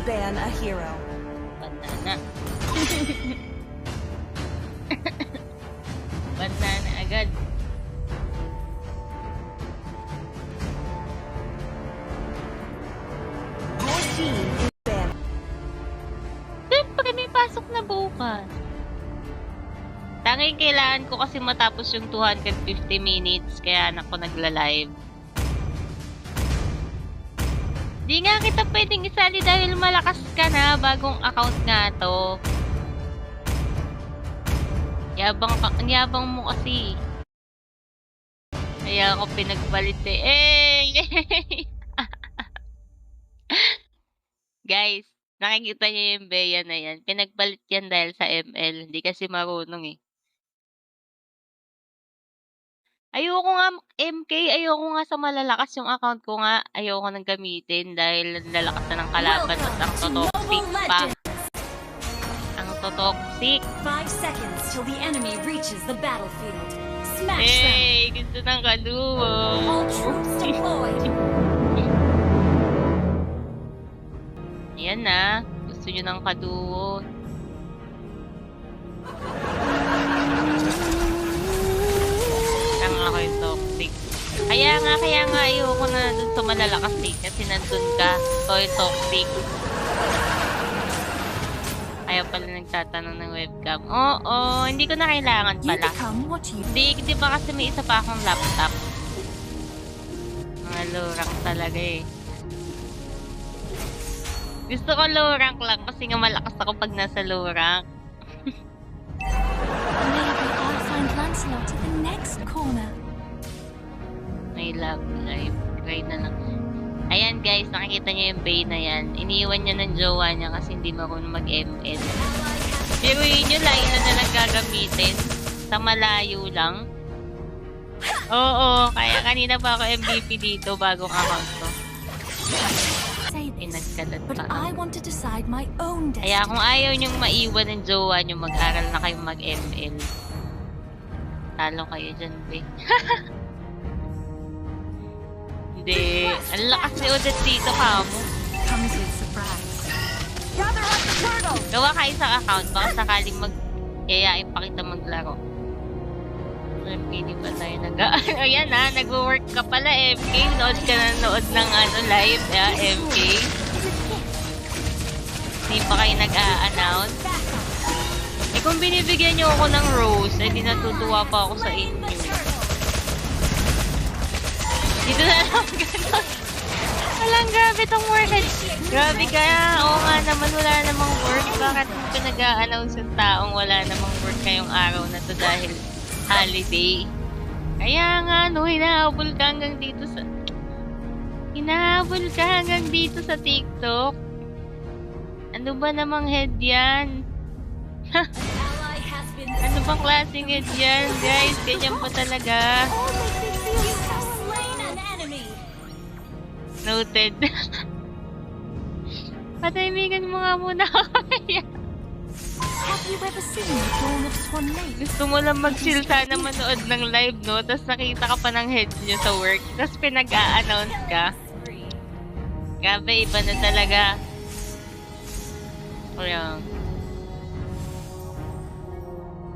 ban a hero. Banana. Banana agad. Your team is banned. Siyempre, may pasok na bukas. Tanging kailangan ko kasi matapos yung 250 minutes, kaya ako nagla-live. Di nga kita pwedeng isali dahil malakas ka na, bagong account nga to. Yabang mo kasi. Kaya ako pinagbalit eh. Guys, nakikita niyo yung Bea na yan. Pinagbalit yan dahil sa ML. Hindi kasi marunong eh. Ayoko nga MK, ayoko nga sa malalakas yung account ko nga. Ayoko nang gamitin dahil lalakas na ng kalaban at ang totoxic pa. Ang totoxic. 5 seconds till the enemy reaches the battlefield. Smash them! Hey, gusto ng kaluwo. All troops deployed! Ayan na. Gusto nyo ng kaduo. Ako yung toxic. Kaya nga ayoko na dun sa malalakas eh. Kasi nandun ka. So yung toxic. Ayaw pala nagtatanong ng webcam. Oo, hindi ko na kailangan pala. Di ba kasi may isa pa akong laptop. Mga low rank talaga eh. Gusto ko low rank lang kasi nga malakas ako pag nasa low rank. Maybe I'll find Lancelot at the next corner. May love life. Try na lang. Ayan guys, nakikita niyo yung Bey na yan. Iniiwan niya ng jowa niya kasi hindi marunong mag-ML. Pero yun yung line na nalang gagamitin. Sa malayo lang. Oo, kaya kanina pa ako MVP dito, bagong account to. Pinagkalat But pa. I want to decide my own destiny. Kaya kung ayaw niyong maiwan ng jowa niyo, mag-aral na kayong mag-ML. Talo kayo dyan, Bey. Hindi. Ang lakas ni Odette dito, kamo. Comes with surprise. Gather up the turtle! Gawa kayo sa account, baka sakaling yayain pa kita maglaro. MK, di ba tayo ayan ha, nag-work ka pala, MK. Nood ka na nood ng live, MK. Hindi pa kayo nag-a-announce. Eh kung binibigyan niyo ako ng rose, eh di natutuwa pa ako sa inyo. Dito na lang gano'n. Walang grabe tong work. Grabe kaya. Oo nga naman, wala namang work. Bakit mo pinag-a-announce yung taong wala namang work ngayong araw na to dahil holiday? Kaya nga, no, hinahabol ka hanggang dito sa TikTok. Ano ba namang head yan? Ano bang klaseng head yan, guys? Ganyan pa talaga. Noted. Patahimigan mo nga muna ako. Have you ever seen the dawn of Swan Lake? Gusto mo lang mag-chill sana manood ng live, no? Tapos nakita ka pa ng head nyo sa work. Tapos pinag-a-announce ka. Grabe, iba na talaga. Ayan.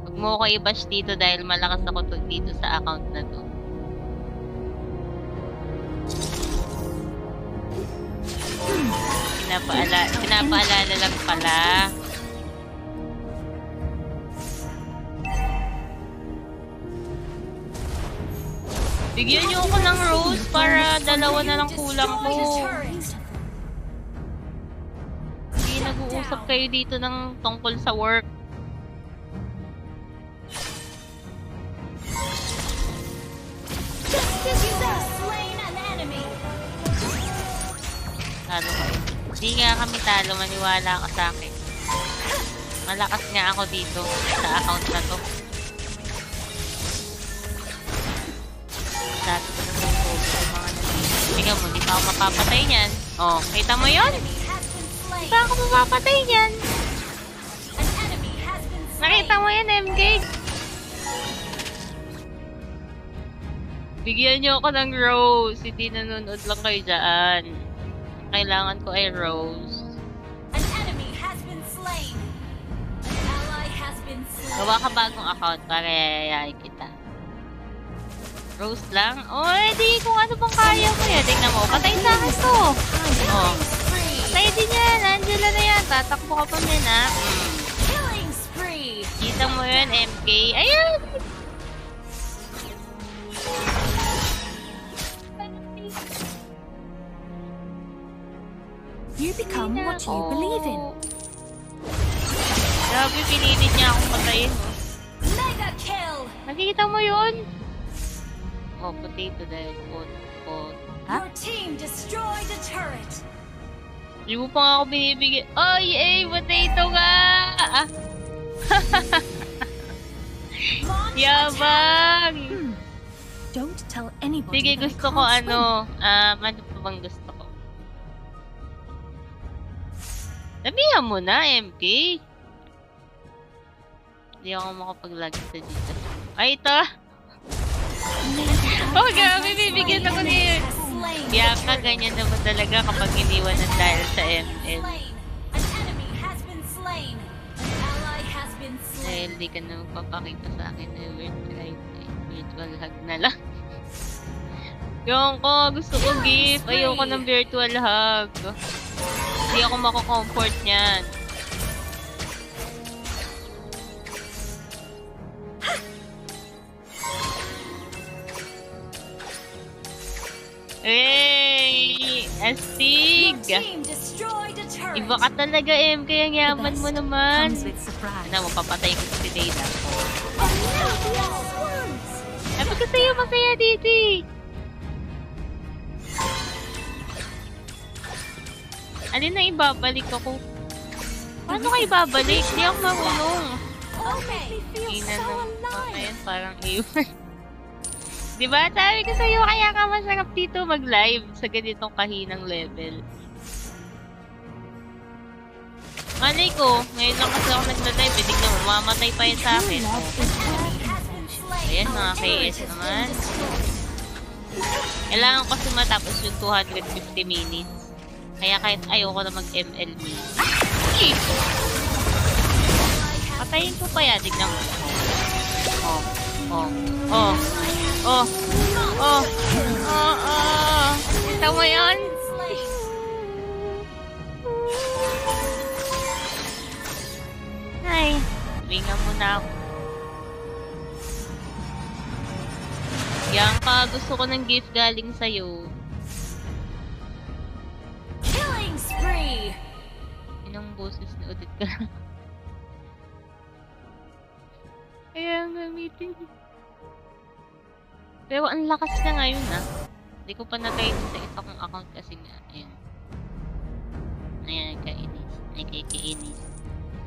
Huwag mo ko i-bash dito dahil malakas ako dito sa account na to. Pinapaalala lang pala. Bigyan niyo ako ng rose para dalawa na lang kulang ko. Hindi nag-uusap kayo dito ng tungkol sa work. Talo kayo. Hindi nga kami talo, maniwala ka sa akin. Malakas nga ako dito sa account na to. Dati ko na yung mga nandito. Tingnan mo, di pa ako mapapatay niyan. Oh, kita mo yun? Di pa ako mapapatay niyan. Nakita mo yan, MK? Bigyan niyo ako ng rose. Hindi nanonood lang kayo dyan. Kailangan ko ay rose. slain. Gawa ka bagong account para yayayain kita. Rose lang? O, di kung ano bang kaya mo yan. Tingnan mo, patay sa akin to. Oh. Patay din yan. Angela na yan. Tatakbo ka pa min, ha? Killing spree. Kita mo yun, MK. Ayun! You become what you believe in. Grabe, pinilit niya akong patayin. Oh. Mega kill. Nakikita mo yun? Oh, potato dahil. Ha? Your team destroyed a turret. Hindi mo pa nga ako binibigay. Ay, potato ka! Launch Yabang! Don't tell anybody. Sige, that I gusto ko can't ano. Ano pa bang gusto ko? Sabihan mo na, MK. Hindi ako makapag-log sa dito. Ay, ito! Oh, grabe, bibigyan ako ni... Bianca, ganyan naman talaga kapag iniwanan dahil sa ML. An enemy has been slain. An ally has been Dahil slain. di ka na magpapakita sa akin na virtual hug na lang. Yung ko, gusto ko gift. Ayoko ng virtual hug. Hindi ako mako-comfort niyan. Hey! Astig! Your team destroyed a turret. Iba ka talaga, MK. Ang yaman mo naman. comes with surprise. Ano, mapapatay ko si Data. Swans. Sabi ko sa'yo, masaya dito eh. Alin na ibabalik ako? Paano ka ibabalik? Hindi ako marunong. Okay. Ina na yan, parang iwan. Diba? Sabi ko sa'yo, kaya ka masarap dito mag-live sa ganitong kahinang level. Malay ko, ngayon lang kasi ako nagla-live. Eh, tignan mo, mamatay pa yun sa akin. Oh. Ayan, mga KS naman. Kailangan ko kasi matapos yung 250 minutes. Kaya kahit ayoko na mag-MLB. Ay! Patayin ko pa yan, tignan mo. Oh, oh, oh, oh, oh, oh, oh. Kita mo yun? Ay, binga muna ako. Bianca, gusto ko ng gift galing sa'yo. Killing spree. Inang boses ni Odette ka lang. Kaya ang gamitin. Pero ang lakas na ngayon ah. Hindi ko pa na-try sa isa kong account kasi nga. Ayan. Ayan, nagkainis. Nagkikainis.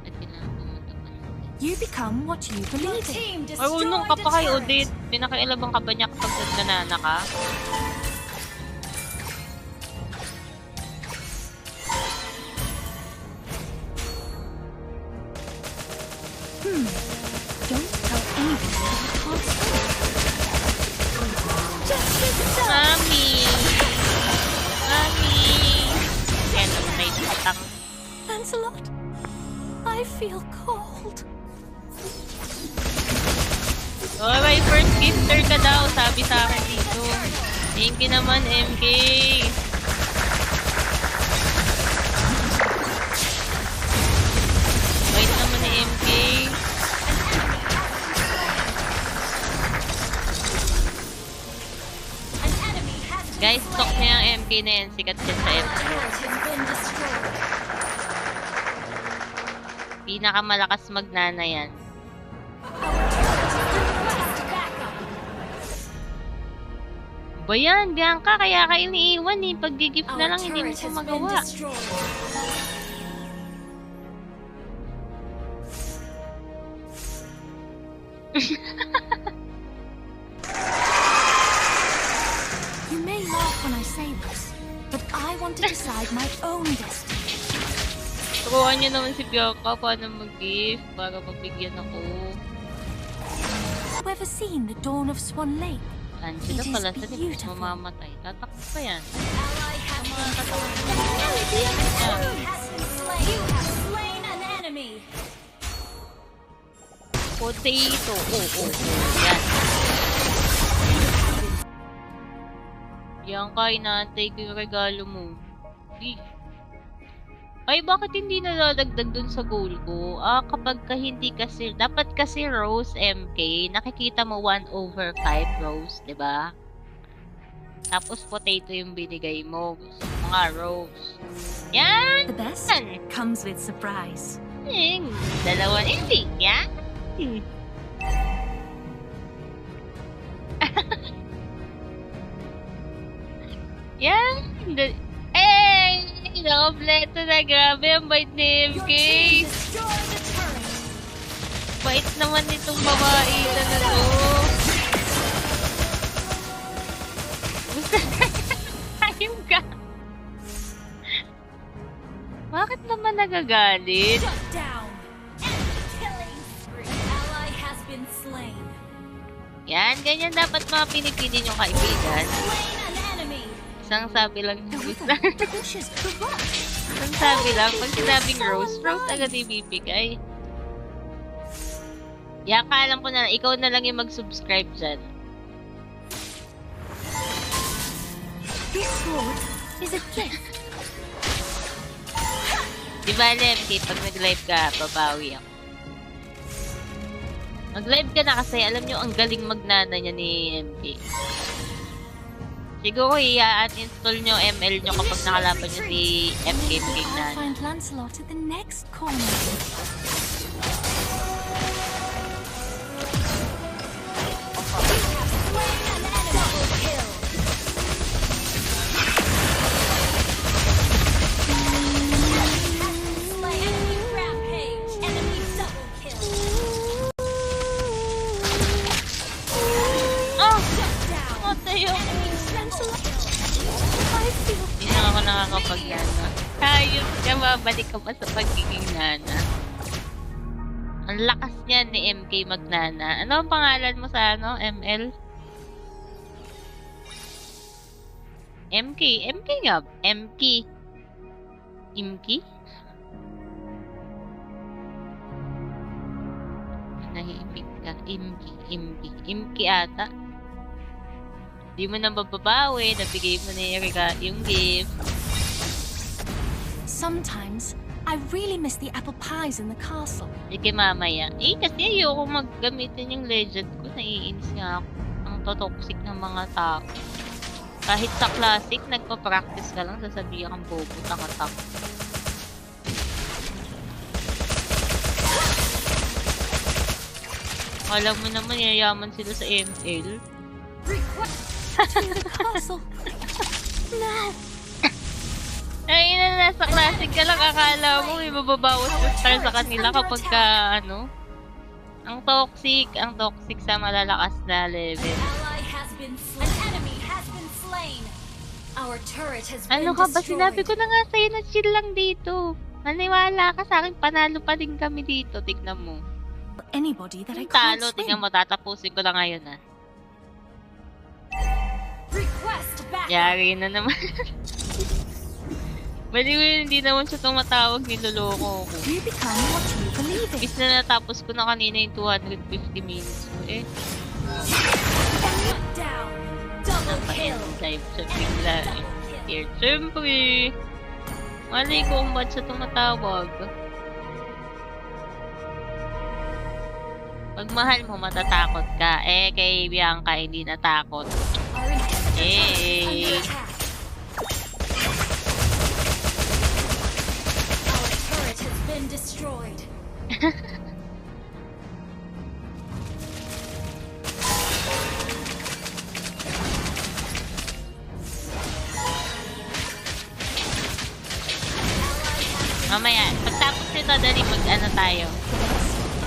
At kailangan pumunta pa natin. You become what you Your believe in. team Marunong destroyed ka pa a kay turret. Odette. Pinakailaban ka ba niya kapag nagnanana ka? Don't tell anybody that I can't swim. Mami! Mami! Ayan, namatay si Utang. Lancelot, I feel cold. Oh, may first gifter ka daw, sabi sa akin dito. Thank you naman, MK. Wait naman ni MK. An enemy has been Guys, talk slain. niya yung MK na yan. Sikat siya sa MK. Turret has been destroyed. Pinakamalakas magnana yan. Request backup. Ba yan, Bianca? Kaya ka iniiwan eh. Pag-gift na lang, hindi mo turret pa has been magawa. destroyed. You may laugh when I say this, but I want to decide my own destiny. Turuan niyo naman si Bianca paano mag-gift para mabigyan ako. Have you ever seen the dawn of Swan Lake? Angela It is pala sa libs beautiful. mamamatay. Tatakbo pa yan. Ally has Mga been katawan slain. niya. An enemy has been slain. You have slain an enemy. Potato. Yan. Yan, Kai, naantay ko yung regalo mo. Ay, bakit hindi nalalagdag dun sa goal ko? Kapag hindi kasi, dapat kasi Rose MK, nakikita mo 1/5 Rose, 'di ba? Tapos potato yung binigay mo. Gusto mo nga Rose. Yan! The best comes with surprise. Dalawang ending, yan? Yan! Kompleto na. Grabe, ang bait ni MK. Bait naman itong babae na to. Gusto na ayun ka. Bakit naman nagagalit? Yan, ganyan dapat mga pinipili nyo kaibigan. Isang sabi lang Isang sabi lang, pag sinabing Rose agad ibibigay. Yaka, alam ko na, ikaw na lang yung mag-subscribe dyan. This sword is a gift. Diba, MK, pag nag-live ka, babawi ako. Mag-live ka na kasi, alam nyo, ang galing magnana niya ni MK. Siguro i-uninstall nyo ML nyo kapag nakalaban nyo si MK King na. I'll find Lancelot at the next corner. Hindi na ako nakakapag-nana. Ayun ka, babalik ka pa sa pagiging nana. Ang lakas niya ni MK magnana. Ano ang pangalan mo sa ML? MK nga. MK. Imki? Nahimik ka. Imki ata. Di mo nang mababawi, nabigay mo na yung gift. Sometimes, I really miss the apple pies in the castle. Sige, mamaya. Kasi ayoko maggamitin yung legend ko. Naiinis nga ako. Ang totoxic ng mga tao. Kahit sa classic, nagpa-practice ka lang, sasabihan kang bobo, takatak. Alam mo naman, yayaman sila sa ML. To the castle. No. Ay, nasa classic ka lang, akala mo may mababawas na star sa kanila kapag ka, ang toxic sa malalakas na level. Ano ka ba? Sinabi ko na nga sa'yo na chill lang dito. Maniwala ka sa akin, panalo pa din kami dito. Tignan mo. Anybody that I can't Talo, swim. tignan mo, tatapusin ko lang ngayon Yari na naman. Baliw, hindi naman siya tumatawag, niloloko ko. You become what you believe in. Is na natapos ko na kanina yung 250 minutes ko Live sa bigla Here, siyempre. Malay ko kung ba't siya tumatawag. Pag mahal mo, matatakot ka. Kay Bianca, hindi natakot. Destroyed. Mamaya, pagtapos nito, dali mag-ano tayo.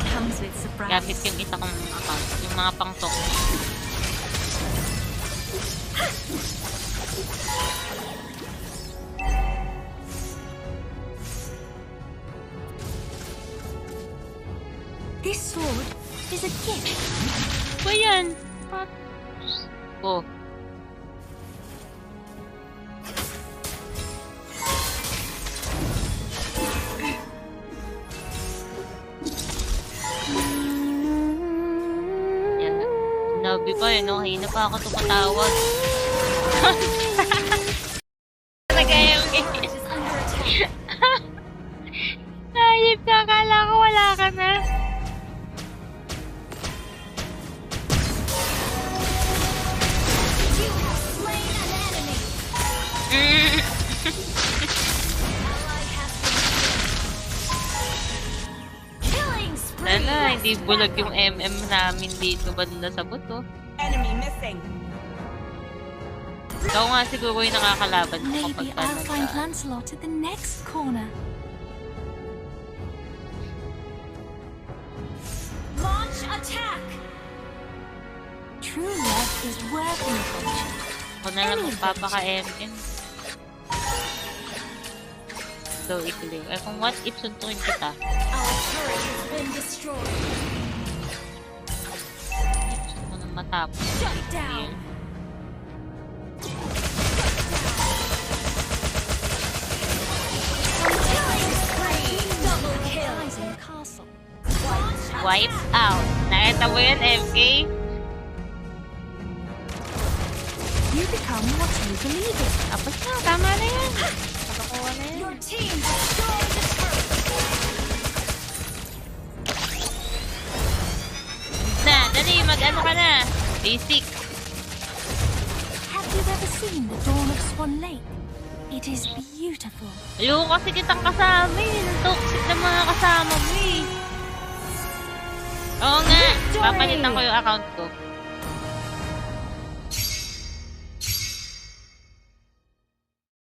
Comes with surprise. Gamit yung isa kong account, yung mga pang-talk. This sword is a gift. Ba yan? Oh. pa yun, no? Hina pa ako tumatawag. Nag-MK. Nahihip ka, akala ko wala ka na. You have slain an enemy. Ally has been killing spree. Sana, hindi bulag yung MM namin dito banda sa buto. Enemy missing. Ikaw nga siguro yung nakakalaban ko kapag Maybe I'll find tanong. Lancelot at the next corner. Launch attack! True love is worth an adventure. Ako na lang magpapaka-MM. So, ikling. Eh, kung what if suntukin kita? Our turret has been destroyed. Gusto ko nang matapos. Shut down! Killing spree! Double kill! Eyes in the castle. Launch Wipe attack! out. Nakita mo yun, MK? You become what you believe in. Tapos na, tama na yan. Nakakuha na yan. Your team destroyed the turret! Na, dali, mag-ano ka na. Basic. Have you ever seen the dawn of Swan Lake? It is beautiful. Ayoko kasi kitang kasama eh. Ang toxic na mga kasama mo eh. Oo nga, papalitan ko yung account ko.